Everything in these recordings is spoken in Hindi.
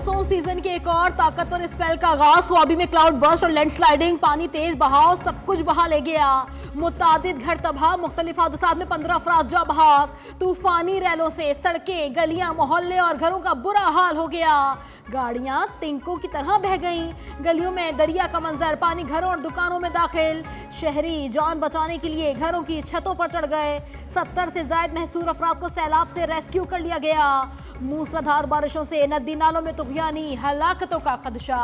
मानसून सीजन के एक और ताकतवर स्पेल का आगाज। स्वाबी में क्लाउड बर्स्ट और लैंडस्लाइडिंग, पानी तेज बहाव सब कुछ बहा ले गया। मुतादिद घर तबाह, मुख्तलिफ हादसात में 15 अफराद जा बहाक। तूफानी रैलों से सड़कें, गलियां, मोहल्ले और घरों का बुरा हाल हो गया। गाड़ियां तिनकों की तरह बह गईं। गलियों में दरिया का मंजर, पानी घरों और दुकानों में दाखिल। शहरी जान बचाने के लिए घरों की छतों पर चढ़ गए। 70 से ज्यादा महसूर अफराद को सैलाब से रेस्क्यू कर लिया गया। मूसलाधार बारिशों से नदी नालों में तुगयानी, हलाकतों का खदशा।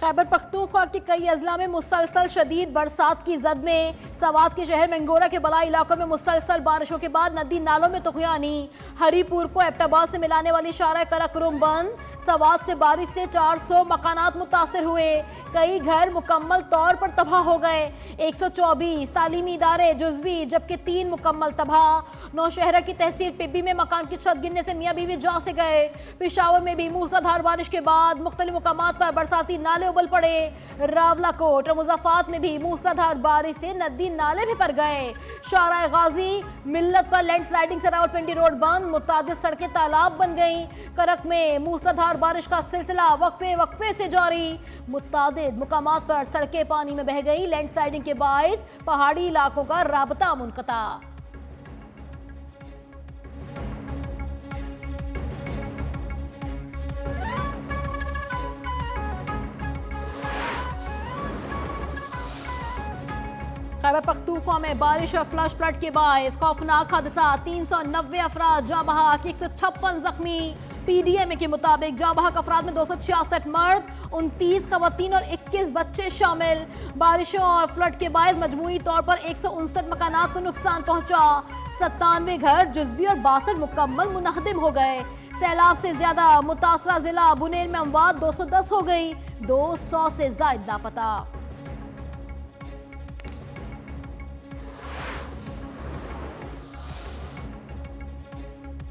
खैबर पख्तूनख्वा के कई अजला में मुसलसल शदीद बरसात की जद में। सवात के शहर मंगोरा के बलाई इलाकों में मुसलसल बारिशों के बाद नदी नालों में तुगयानी। हरीपुर को एबटाबाद से मिलाने वाली शारा कराकुरुम बंद। सवात से बारिश से 400 मकानात मुतासर हुए। कई घर मुकम्मल तौर पर तबाह हो गए। 124 तालीमी इदारे जुजवी जबकि 3 मुकम्मल तबाह। नौशहरा की तहसील पिब्बी में मकान की छत गिरने से मियाँ बीवी जान से गए। पेशावर में भी मूसलाधार बारिश के बाद मुख्तलिफ मुकामात पर बरसाती नाले उबल पड़े। रावलाकोट और मुजफ्फराबाद में भी मूसलाधार बारिश से नदी नाले भी भर गए। शारा गाजी मिल्लत पर लैंडस्लाइडिंग से रावलपिंडी रोड बंद, मुतादिद सड़कें तालाब बन गईं। करक में मूसलाधार बारिश का सिलसिला वक्फे वक्फे से जारी। मुतादिद मुकामात पर सड़कें पानी में बह गई। लैंडस्लाइडिंग के बाइस पहाड़ी इलाकों का राबता मुनक़ता। खैबर पख्तूनख्वा में बारिश और फ्लश फ्लड के बायस खौफनाक हादसा, 390 अफराद जाँ बहक, 156 जख्मी। पीडीएमए के मुताबिक जाँ बहक अफराद में 266 मर्द, 29 खवातीन और 21 बच्चे शामिल। बारिशों और फ्लड के बायस मजमूई तौर पर 159 मकानात को नुकसान पहुंचा। 97 घर जुजवी और 62 मुकम्मल मुनहदिम हो गए। सैलाब से ज्यादा मुतासरा जिला बुनेर में अमवात 210 हो गई, 200 से ज्यादा लापता।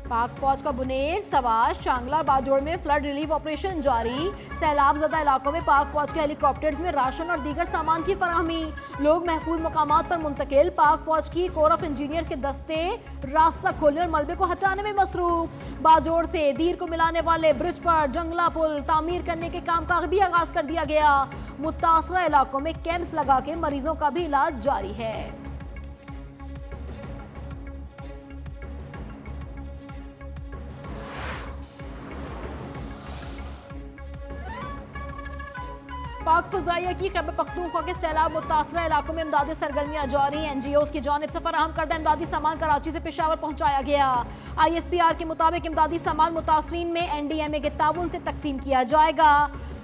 पाक फौज का बुनेर, सवाश, शांगला और बाजोड़ में फ्लड रिलीफ ऑपरेशन जारी। सैलाब ज़दा इलाकों में पाक फौज के हेलीकॉप्टर्स में राशन और दीगर सामान की फराहमी। लोग महफूज मकामात पर मुंतकिल। पाक फौज की कोर ऑफ इंजीनियर्स के दस्ते रास्ता खोलने और मलबे को हटाने में मसरूफ। बाजोड़ से दीर को मिलाने वाले ब्रिज पर जंगला पुल तामीर करने के काम का भी आगाज कर दिया गया। मुतासरा इलाकों में कैंप्स लगा के मरीजों का भी इलाज जारी है। पाक फजाइया की खैबर पख्तूनख्वा के सैलाब मुतासरा इलाकों में इमदादी सरगर्मियां जारी। एनजीओज की जानिब से फराहम करदा इमदादी सामान कराची से पेशावर पहुंचाया गया। ISPR के मुताबिक इमदादी सामान मुतासरीन में NDMA के ताउन से तकसीम किया जाएगा।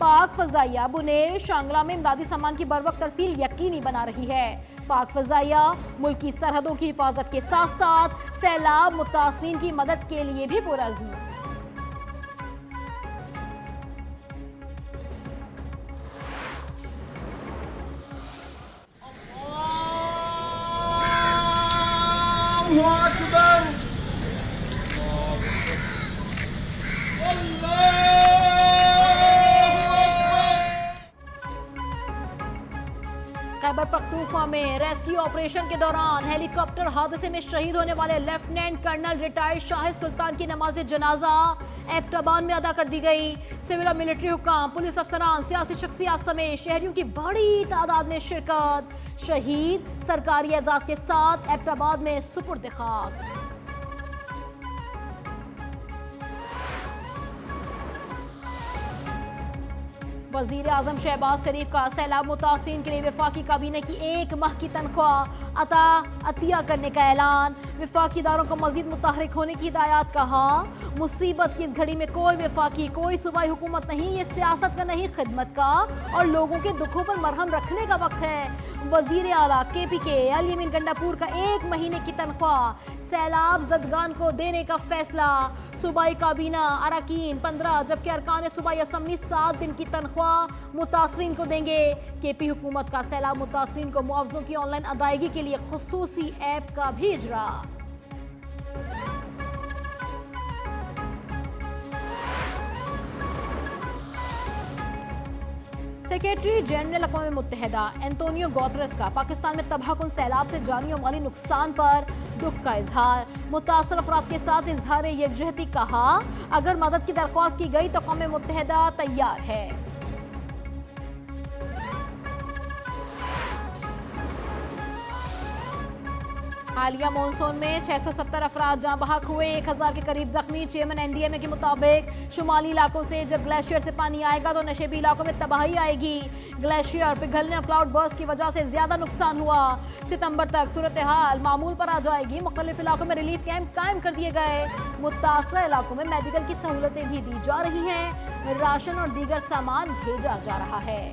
पाक फजाइया बुनेर शांगला में इमदादी सामान की बरवक्त तरसील यकीनी बना रही है। पाक फजाइया मुल्क की सरहदों की हिफाजत के साथ साथ सैलाब मुतासरीन की मदद के लिए भी पुरअज़्म। खैबर पख्तूनख्वा में रेस्क्यू ऑपरेशन के दौरान हेलीकॉप्टर हादसे में शहीद होने वाले लेफ्टिनेंट कर्नल रिटायर्ड शाहिद सुल्तान की नमाज जनाजा एबटाबाद में अदा कर दी गई। सिविल और मिलिट्री हुक्काम, पुलिस अफसरान, सियासी शख्सियात समेत शहरियों की बड़ी तादाद में शिरकत। शहीद सरकारी एजाज के साथ एबटाबाद में सुपुर्द खाक। वजीर आजम शहबाज शरीफ का सैलाब मुतासरीन के लिए वफाकी काबीना की 1 माह की तनख्वाह अतिया करने का ऐलान। वफाकी इदारों को मजीद मुतहरिक होने की हिदायत। कहा मुसीबत की इस घड़ी में कोई वफाकी कोई सूबाई हुकूमत नहीं, ये सियासत का नहीं खिदमत का और लोगों के दुखों पर मरहम रखने का वक्त है। वजीर आला KPK अली अमीन गंडापुर का 1 महीने की तनख्वाह सैलाब जदगान को देने का फैसला। सूबाई काबीना अरकान 15 जबकि अरकान सूबाई असम्बली 7 दिन की तनख्वाह मुतासरीन को देंगे। KP हुकूमत का सैलाब मुतासरीन को मुआवजों की ऑनलाइन अदायगी के लिए खुसूसी ऐप का भी इजरा। सेक्रेटरी जनरल अक़वाम मुत्तहिदा एंटोनियो गुतेरेस का पाकिस्तान में तबाहकुन सैलाब से जानी और माली नुकसान पर दुख का इजहार। मुतासर अफराद के साथ इजहार यकजहती, कहा अगर मदद की दरख्वास्त की गई तो अक़वाम मुत्तहिदा तैयार है। हालिया मानसून में 670 अफराद जहां बहक हुए, 1000 के करीब जख्मी। चेयरमैन एनडीएमए के मुताबिक शुमाली इलाकों से जब ग्लेशियर से पानी आएगा तो नशेबी इलाकों में तबाही आएगी। ग्लेशियर पिघलने और क्लाउड बर्स्ट की वजह से ज्यादा नुकसान हुआ। सितंबर तक सूरत हाल मामूल पर आ जाएगी। मुख्तलिफ इलाकों में रिलीफ कैंप कायम कर दिए गए। मुतासरा इलाकों में मेडिकल की सहूलतें भी दी जा रही हैं। राशन और दीगर सामान भेजा जा रहा है।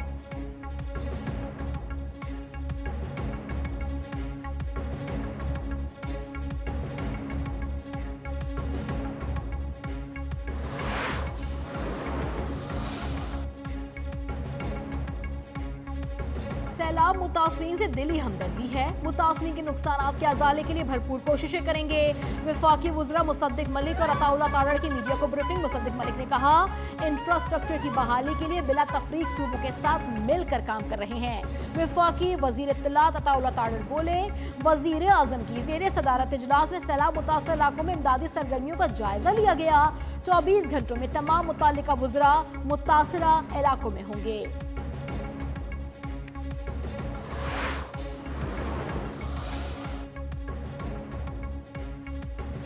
सैलाब मुतासरीन से दिली हमदर्दी है। मुतासरीन के नुकसान के अजाले के लिए भरपूर कोशिशें करेंगे। वफाकी वज़रा मुसद्दिक मलिक और अताउल्लाह तारड़ की मीडिया को ब्रीफिंग। मुसद्दिक मलिक ने कहा इंफ्रास्ट्रक्चर की बहाली के लिए बिला तफरीक सूबों के साथ मिलकर काम कर रहे हैं। वफाकी वजीर इत्तलात अताउल्लाह तारड़ बोले, वजीर आजम की ज़ेर सदारत इजलास में सैलाब मुतासर इलाकों में इमदादी सरगर्मियों का जायजा लिया गया। 24 घंटों में तमाम मुतालिका वज़रा मुतासरा इलाकों में होंगे।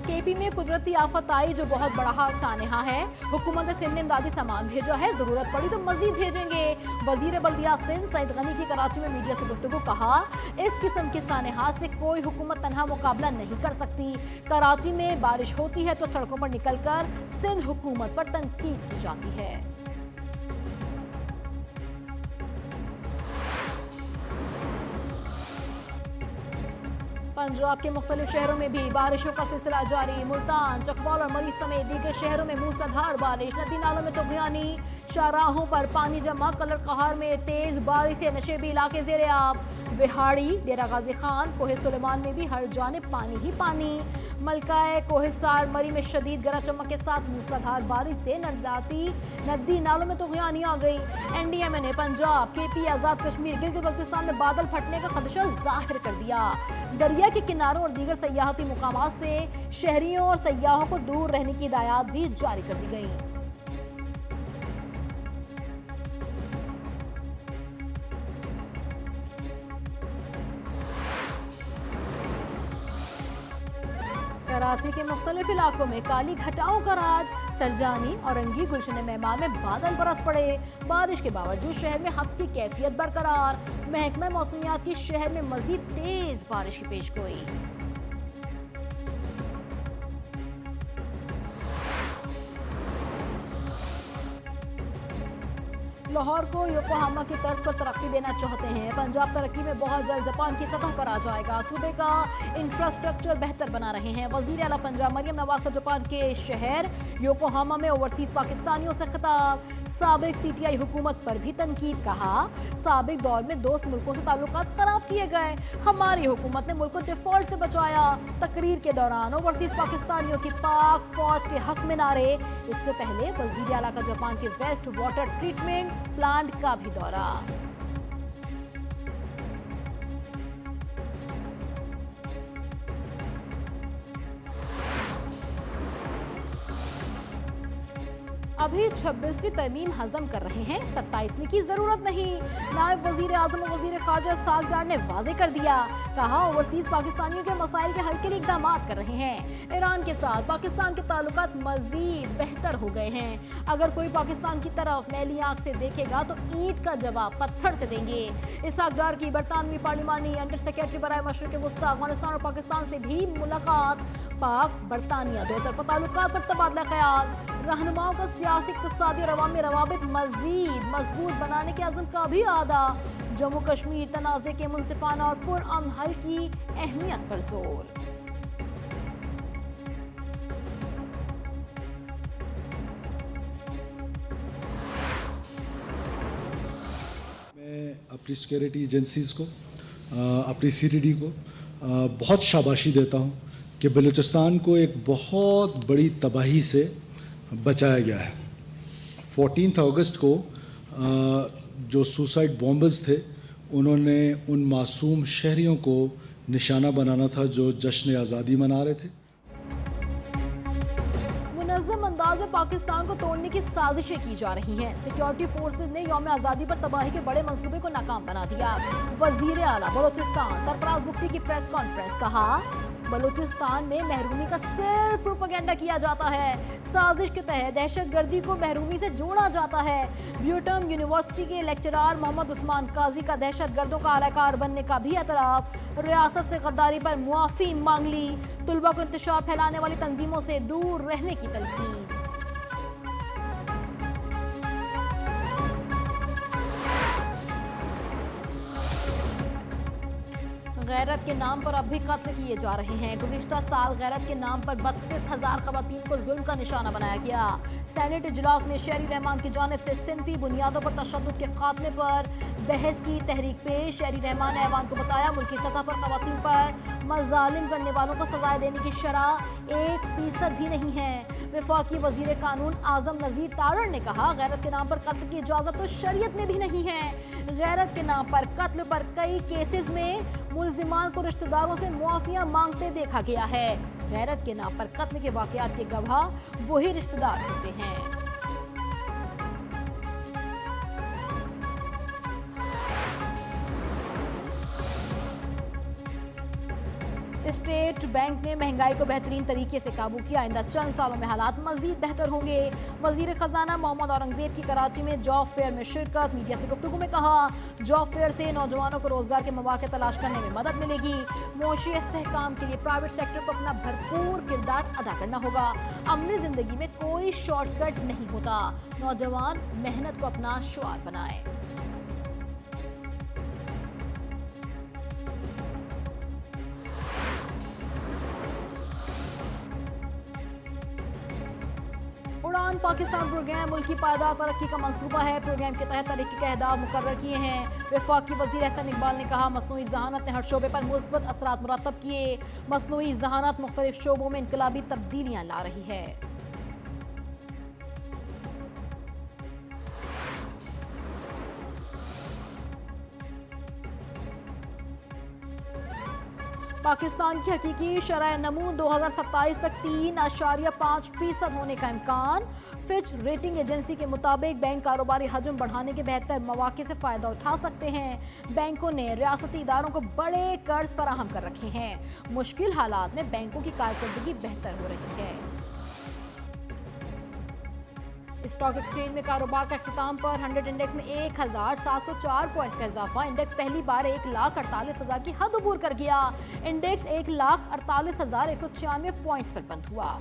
केपी में कुदरती आफत आई जो बहुत बड़ा सानहा है। हुकूमत सिंध ने इमदादी सामान भेजा है, जरूरत पड़ी तो मजीद भेजेंगे। वजीर बल्दिया सिंध सईद गनी की कराची में मीडिया से गुफ्तगू, कहा इस किस्म के सानहा से कोई हुकूमत तनहा मुकाबला नहीं कर सकती। कराची में बारिश होती है तो सड़कों पर निकलकर सिंध हुकूमत पर तनकीद की जाती है। पंजाब के मुख्तलिफ शहरों में भी बारिशों का सिलसिला जारी। मुल्तान, चकवाल और मरीज समेत दीगर शहरों में मूसलाधार बारिश। नदी नालों में तुगयानी, शाहराहों पर पानी जमा। कलर कहार में तेज बारिश से नशेबी इलाके ज़ेरे आब। बिहाड़ी, डेरा गाजी खान, कोहे सुलेमान में भी हर जानिब पानी ही पानी। मलकाए कोहिसार मरी में शदीद गरज चमक के साथ मूसलाधार बारिश से नदी नालों में तुगयानी आ गई। एनडीएमए ने पंजाब, केपी, आजाद कश्मीर, गिलगित बल्तिस्तान में बादल फटने का खदशा जाहिर कर दिया। दरिया के किनारों और दीगर सयाहती मुकामात से शहरियों और सयाहों को दूर रहने की हिदायत भी जारी कर दी गई। कराची के मुख्तलिफ इलाकों में काली घटाओं का राज। सरजानी, औरंगी, गुलशन मेहमा में बादल बरस पड़े। बारिश के बावजूद शहर में हफ्स की कैफियत बरकरार। महकमा मौसमियात की शहर में मजीद तेज बारिश की पेशगोई। लाहौर को योकोहामा की तर्ज पर तरक्की देना चाहते हैं। पंजाब तरक्की में बहुत जल्द जापान की सतह पर आ जाएगा। सूबे का इंफ्रास्ट्रक्चर बेहतर बना रहे हैं। वजीर आला पंजाब मरियम नवाज का जापान के शहर योकोहामा में ओवरसीज पाकिस्तानियों से खिताब। साबिक पीटीआई हुकूमत पर भी तनकीद, कहा साबिक दौर में दोस्त मुल्कों से ताल्लुकात खराब किए गए, हमारी हुकूमत ने मुल्क को डिफॉल्ट से बचाया। तकरीर के दौरान ओवरसीज पाकिस्तानियों की पाक फौज के हक में नारे। इससे पहले वजीर आला का जापान के वेस्ट वाटर ट्रीटमेंट प्लांट का भी दौरा। अभी 26वीं तरमीम हजम कर रहे हैं, 27वीं की जरूरत नहीं। नायब वजीर आजम और वजीर खारजा साग डार ने वाजे कर दिया, कहा ओवरसीज पाकिस्तानियों के मसाइल के हल के लिए इकदाम कर रहे हैं। ईरान के साथ पाकिस्तान के ताल्लुकात मजीद बेहतर हो गए हैं। अगर कोई पाकिस्तान की तरफ मैली आंख से देखेगा तो ईंट का जवाब पत्थर से देंगे। इसाक डार की बरतानवी पार्लिमानी अंडर सेक्रेटरी बराए मशरिक वस्ता अफगानिस्तान और पाकिस्तान से भी मुलाकात। पाक बरतानिया दो तरफा ताल्लुकात पर तबादला ख्याल। रहनुमाओं का सियासी, इक़्तिसादी और अवामी रवाबित मज़ीद मजबूत बनाने के अज़्म का भी आदा। जम्मू कश्मीर तनाज़े के मुनसिफाना और पुरअमन हल की अहमियत पर जोर। मैं अपनी सिक्योरिटी एजेंसीज़ को, अपनी सीटीडी को बहुत शाबाशी देता हूँ कि बलूचिस्तान को एक बहुत बड़ी तबाही से बचाया गया है। 14 अगस्त को जो सुसाइड बॉम्बर्स थे उन्होंने उन मासूम शहरियों को निशाना बनाना था जो जश्न आज़ादी मना रहे थे। मुनज़्ज़म अंदाज में पाकिस्तान को तोड़ने की साजिशें की जा रही हैं। सिक्योरिटी फोर्सेज ने यौम आज़ादी पर तबाही के बड़े मंसूबे को नाकाम बना दिया। वज़ीर आला बलोचिस्तान सरफराज मुफ्ती की प्रेस कॉन्फ्रेंस, कहा बलूचिस्तान में महरूमी का सिर्फ प्रोपेगेंडा किया जाता है। साजिश के तहत दहशतगर्दी को महरूमी से जोड़ा जाता है। ब्यूटम यूनिवर्सिटी के लेक्चरार मोहम्मद उस्मान काजी का दहशतगर्दों का आलाकार बनने का भी एतराफ। रियासत से गद्दारी पर मुआफी मांग ली। तुलबा को इंतशार फैलाने वाली तंजीमों से दूर रहने की तलकीन। गैरत के नाम पर अब भी कत्ल किए जा रहे हैं। गुज़िश्ता साल गैरत के नाम पर 32,000 खवातीन को जुल्म का निशाना बनाया गया। सेनेट इजलास में शहरी रहमान की जानिब से सिनफी बुनियादों पर तशद्दुद के खात्मे पर बहस की तहरीक पेश। शहरी रहमान ने ऐवान को बताया मुल्की सतह पर खवातीन पर मजालिम करने वालों को सजाएं देने की शरह 1% भी नहीं है। वफाकी वजीर कानून आजम नजीर तारड़ ने कहा गैरत के नाम पर कत्ल की इजाजत तो शरीयत में भी नहीं है। गैरत के नाम पर कत्ल पर कई केसेस में मुल्जिमान को रिश्तेदारों से मुआफिया मांगते देखा गया है। गैरत के नाम पर कत्ल के वाकयात के गवाह वही रिश्तेदार होते हैं। स्टेट बैंक ने महंगाई को बेहतरीन तरीके से काबू किया। आइंदा चंद सालों में हालात मजीद बेहतर होंगे। वजीर खजाना मोहम्मद औरंगजेब की कराची में जॉब फेयर में शिरकत। मीडिया से गुफ्तगू में कहा जॉब फेयर से नौजवानों को रोजगार के मौके तलाश करने में मदद मिलेगी। मुआशी इस्तेहकाम के लिए प्राइवेट सेक्टर को अपना भरपूर किरदार अदा करना होगा। अमली जिंदगी में कोई शॉर्टकट नहीं होता। नौजवान मेहनत को अपना शुआर बनाए। उड़ान पाकिस्तान प्रोग्राम मुल्क की पायदार तरक्की का मंसूबा है। प्रोग्राम के तहत तरक्की के अहदाफ मुकर्रर किए हैं। वफाकी वजीर एहसन इकबाल ने कहा मसनूई जहानत ने हर शोबे पर मुस्बत असरात मुरतब किए। मसनूई जहानत मुख्तलिफ शोबों में इनकलाबी तब्दीलियां ला रही है। पाकिस्तान की हकीकी शरह नमू 2027 तक 3.5% होने का इम्कान। फिच रेटिंग एजेंसी के मुताबिक बैंक कारोबारी हजम बढ़ाने के बेहतर मौके से फायदा उठा सकते हैं। बैंकों ने रियासती इदारों को बड़े कर्ज फराहम कर रखे हैं। मुश्किल हालात में बैंकों की कारकर्दगी बेहतर हो रही है। स्टॉक एक्सचेंज में कारोबार का इख्तिताम पर 100 इंडेक्स में 1704 पॉइंट्स का इजाफा। इंडेक्स पहली बार 1,48,000 की हद अबूर कर गया। इंडेक्स 1,48,196 पॉइंट्स पर बंद हुआ।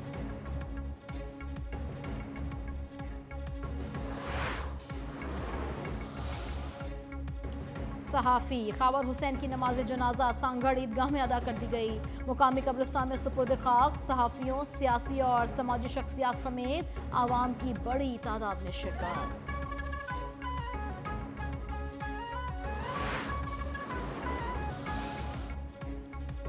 सहाफ़ी खावर हुसैन की नमाज जनाजा सांगड़ ईदगाह में अदा कर दी गई। मुकामी कब्रिस्तान में सुपुर्द खाक। सहाफ़ियों, सियासी और समाजी शख्सियात समेत आवाम की बड़ी तादाद में शिरकत।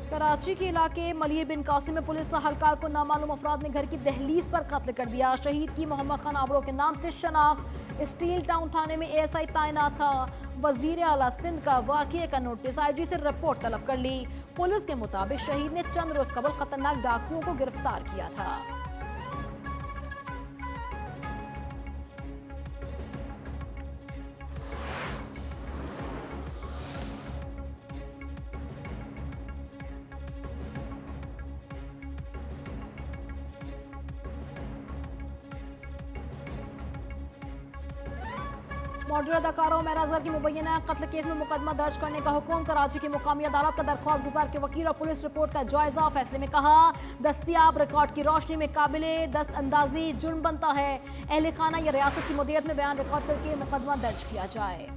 कराची के इलाके मलिए बिन कासिम में पुलिस एहलकार को नामालूम अफराद ने घर की दहलीज पर कत्ल कर दिया। शहीद की मोहम्मद खान आबड़ो के नाम से शनाख्त। स्टील टाउन थाने में ASI तैनात था। वजीर आला सिंध का वाक़ये का नोटिस IG से रिपोर्ट तलब कर ली। पुलिस के मुताबिक शहीद ने चंद रोज कबल खतरनाक डाकुओं को गिरफ्तार किया था। मॉडल अदाकारा उमैर अजहर की मुबैना कत्ल केस में मुकदमा दर्ज करने का हुक्म। कराची की मुकामी अदालत का दरख्वास्त गुजार के वकील और पुलिस रिपोर्ट का जायजा। फैसले में कहा दस्तियाब रिकॉर्ड की रोशनी में काबिले दस्त अंदाजी जुर्म बनता है। अहले खाना या रियासत की मुद्दत में बयान रिकॉर्ड करके मुकदमा दर्ज किया जाए।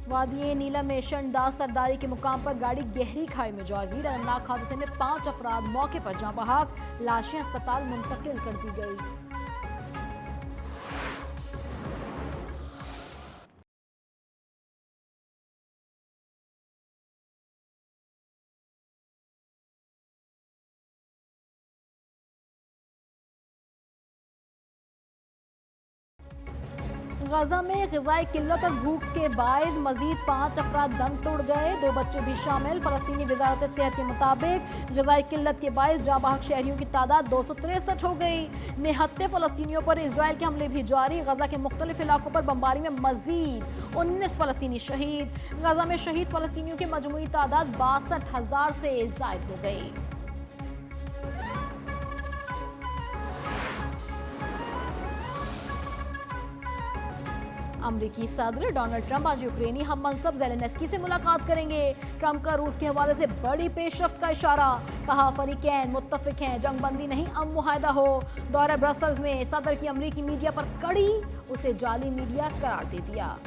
वादिये नीलम में शनदास सरदारी के मुकाम पर गाड़ी गहरी खाई में जा गिरी। अलमनाक हादसे में 5 अफराद मौके पर जाँ बहक। लाशें अस्पताल मुंतकिल कर दी गई। गजा में ग़िज़ाई किल्लत और भूख के बायस मजीद 5 अफराद दम तोड़ गए, 2 बच्चे भी शामिल। फ़लस्तीनी वज़ारत सेहत के मुताबिक ग़िज़ाई किल्लत के बायस जाँ बहक शहरियों की तादाद 263 हो गई। निहत्ते फ़लस्तीनियों पर इसराइल के हमले भी जारी। गजा के मुख्तलिफ इलाकों पर बमबारी में मजीद 19 फ़लस्तीनी शहीद। गजा में शहीद फ़लस्तीनियों की मजमूई तादाद 62,000 से ज़ायद हो गई। अमरीकी सदर डोनाल्ड ट्रंप आज यूक्रेनी हम मनसब ज़ेलेंस्की से मुलाकात करेंगे। ट्रंप का रूस के हवाले से बड़ी पेशरफ्त का इशारा, कहा फरीकैन मुत्तफिक हैं, जंगबंदी नहीं अब मुआहदा हो। दौरे ब्रसल्स में सदर की अमरीकी मीडिया पर कड़ी, उसे जाली मीडिया करार दे दिया।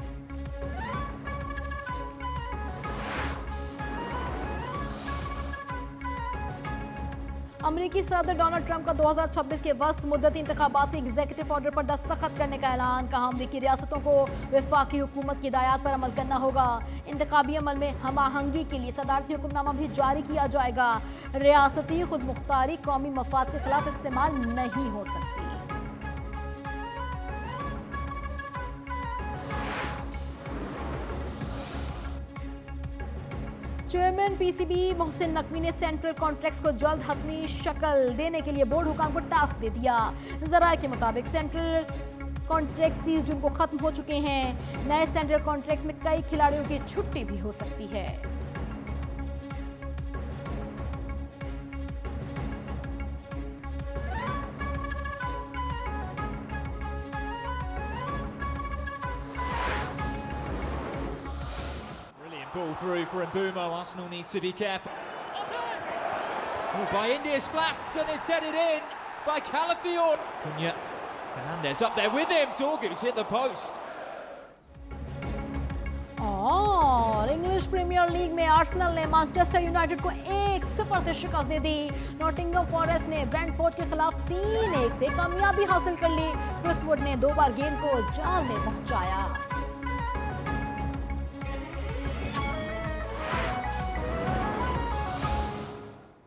अमरीकी सदर डोनाल्ड ट्रंप का 2026 के वस्त मुद्दती इंतखाबाती एग्जीक्यूटिव ऑर्डर पर दस्तखत करने का ऐलान, कहा अमरीकी रियासतों को वफाकी हुकूमत की हिदायत पर अमल करना होगा। इंतखाबी अमल में हम आहंगी के लिए सदारती हुक्मनामा भी जारी किया जाएगा। रियासती खुद मुख्तारी कौमी मफाद के खिलाफ इस्तेमाल नहीं हो सकती। चेयरमैन पीसीबी मोहसिन नकवी ने सेंट्रल कॉन्ट्रैक्ट्स को जल्द हतमी शक्ल देने के लिए बोर्ड हुकाम को टास्क दे दिया। जराये के मुताबिक सेंट्रल कॉन्ट्रैक्ट्स 30 जून को खत्म हो चुके हैं। नए सेंट्रल कॉन्ट्रैक्ट्स में कई खिलाड़ियों की छुट्टी भी हो सकती है। Ball through for Mbeumo. Arsenal need to be careful. Oh, by India's flaps, and it's headed in by Calafiore. Cunha, Fernandez up there with him. Torgu's hit the post. और इंग्लिश प्रीमियर लीग में आर्सेनल ने मैनचेस्टर यूनाइटेड को 1-0 से शिकस्त दे दी। नॉटिंघम फॉरेस्ट ने ब्रेंटफोर्ड के खिलाफ 3-1 से कामयाबी हासिल कर ली। क्रिस वुड ने 2 बार गेंद को जाल में पहुंचाया।